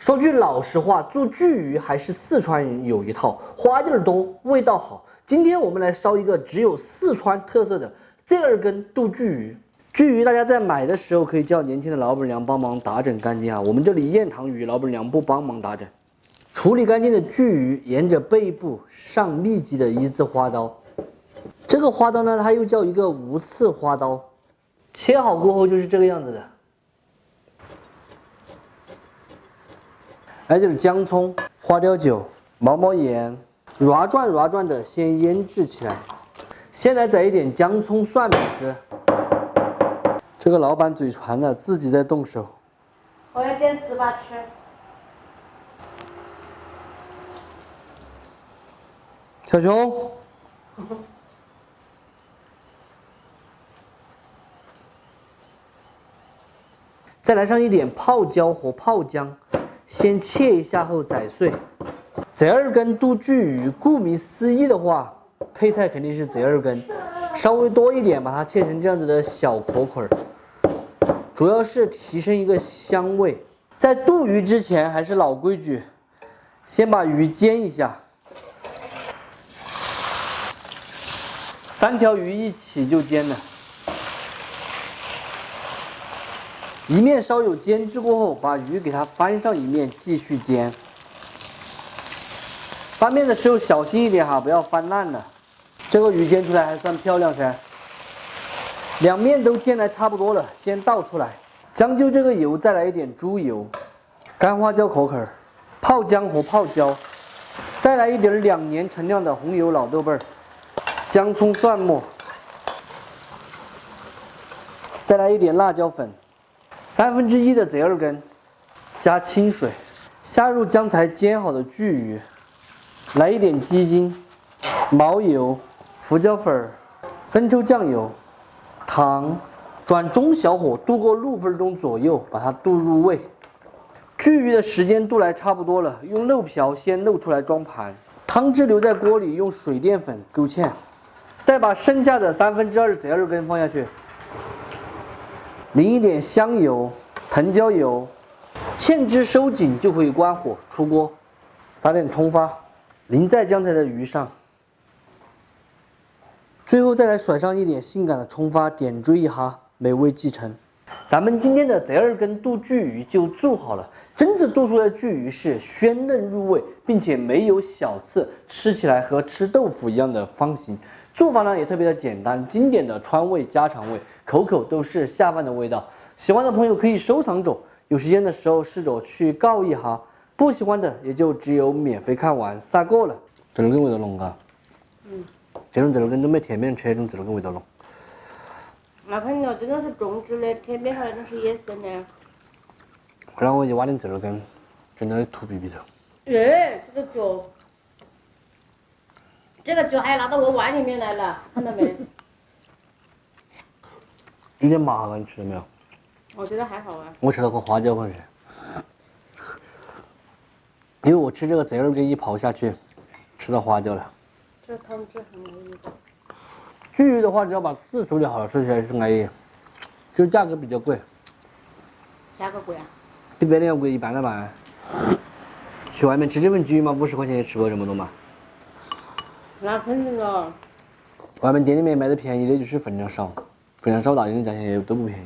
说句老实话，做巨鱼还是四川人有一套，花样多，味道好。今天我们来烧一个只有四川特色的Z2根杜巨鱼。巨鱼大家在买的时候可以叫年轻的老板娘帮忙打整干净啊，我们这里燕塘鱼老板娘不帮忙打整。处理干净的巨鱼，沿着背部上密集的一字花刀。这个花刀呢，它又叫一个无刺花刀。切好过后就是这个样子的。来点姜葱、花雕酒、毛毛盐，软转的先腌制起来。先来宰一点姜葱、蒜米子。这个老板嘴馋了，自己在动手。我要煎糍粑吃。小熊。再来上一点泡椒和泡姜，先切一下后宰碎。Z2根杜巨鱼，顾名思义的话，配菜肯定是Z2根，稍微多一点，把它切成这样子的小壳儿，主要是提升一个香味。在杜鱼之前，还是老规矩，先把鱼煎一下。3条鱼一起就煎了。一面稍有煎制过后，把鱼给它翻上一面，继续煎。翻面的时候小心一点哈，不要翻烂了。这个鱼煎出来还算漂亮噻。两面都煎来差不多了，先倒出来。将就这个油，再来一点猪油、干花椒口儿、泡姜和泡椒，再来一点2年陈酿的红油老豆瓣儿、姜葱蒜末，再来一点辣椒粉。1/3的Z2根，加清水，下入刚才煎好的巨鱼，来一点鸡精、毛油、胡椒粉、生抽酱油、糖，转中小火炖过6分钟左右，把它炖入味。巨鱼的时间炖来差不多了，用漏瓢先漏出来装盘，汤汁留在锅里，用水淀粉勾芡，再把剩下的2/3Z2根放下去。淋一点香油、藤椒油，芡汁收紧就可以关火出锅，撒点葱花，淋在刚才的鱼上，最后再来甩上一点性感的葱花，点缀一下，美味继承。咱们今天的Z2根杜巨鱼就做好了，真正炖出来的巨鱼是鲜嫩入味，并且没有小刺，吃起来和吃豆腐一样的方形。做法呢也特别的简单，经典的川味家常味，口口都是下饭的味道。喜欢的朋友可以收藏着，有时间的时候试着去告一下，不喜欢的也就只有免费看完撒过了。Z2根味道浓嘎，这种Z2根都没甜面吃，这种Z2根味道浓。那肯定，这种是种植的，天边上那种是野生的。然后我就挖点Z2根，整到土鼻鼻头。这个脚。这个脚还拿到我碗里面来了，看到没？有点麻了，你吃了没有？我觉得还好啊。我吃了个花椒粉是，因为我吃这个Z2根一刨下去，吃到花椒了。这汤汁很有味道。巨鱼的话，只要把刺处理好了，吃起来是安逸，就价格比较贵。价格贵啊？比别的要贵一半了吧？去外面吃这份巨鱼嘛，50块钱也吃不到这么多嘛。那肯定了。外面店里面卖的便宜的就是分量少，分量少大点的价钱也都不便宜。